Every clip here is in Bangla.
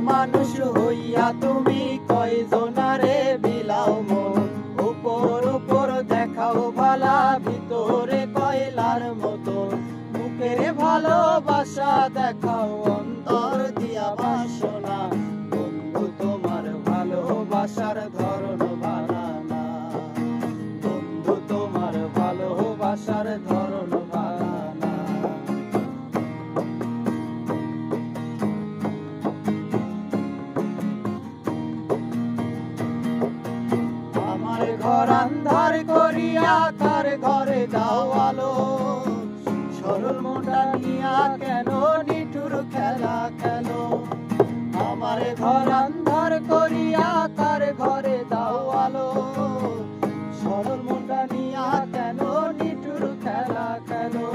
মানুষ হইয়া তুমি কয়জনারে বিলাও মন। উপর উপর দেখাও ভালা, ভিতরে কয়লার মতো। মুখের ভালোবাসা দেখাও, অন্তর দিয়া বাসনা। বন্ধু তোমার ভালোবাসার ধরন ভালা না, বন্ধু তোমার ভালোবাসার ধরন ভালা না। আমার ঘর আন্ধার করিয়া কার ঘরে দাও আলো। সরল মনটা নিয়া কেন নিঠুর খেলা খেলো। আমার ঘর আন্ধার করিয়া কার ঘরে দাও আলো। সরল মনটা নিয়া কেন নিঠুর খেলা খেলো।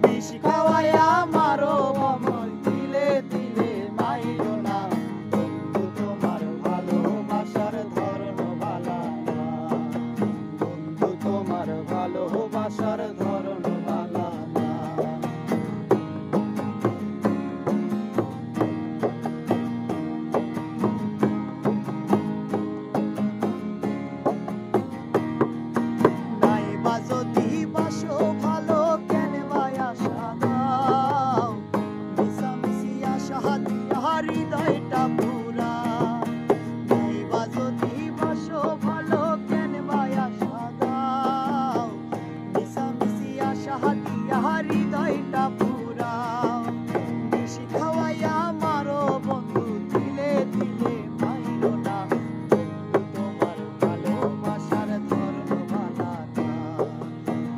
বিষ খাওয়াইয়া মারো অমর, দিলে দিলে মাইরো না। বন্ধু তোমার ভালোবাসার ধরন ভালা না, বন্ধু তোমার ভালোবাসার ধরন ভালা না। নাইবা যদি বাসো ভালো, কেন ভাই আশা দাও। মিশামিশি আশা দিয়া হৃদয়টা পুরা। নাইবা যদি বাসো ভালো, কেন ভাই আশা দাও। মিশামিশি আশা দিয়া হৃদয়টা পুরা। বেশি খাওয়াইয়া মারো বন্ধু, দিলে দিলে মাইরো না। বন্ধু তোমার ভালোবাসার ধরন ভালা না,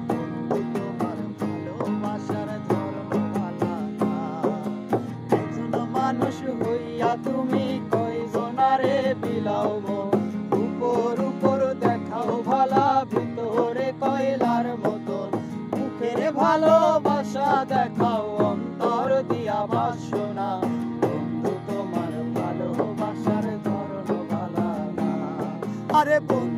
বন্ধু তোমার ভালোবাসার ধরন ভালা না। একজন মানুষ হইয়া তুমি কয়জনারে বিলাও মন। উপর উপর দেখাও ভালা, ভিতরে কয়লার মতন। মুখের ভালোবাসা দেখাও, অন্তর দিয়া বাসনা। বন্ধু তোমার ভালোবাসার ধরন ভালা না। আরে বন্ধু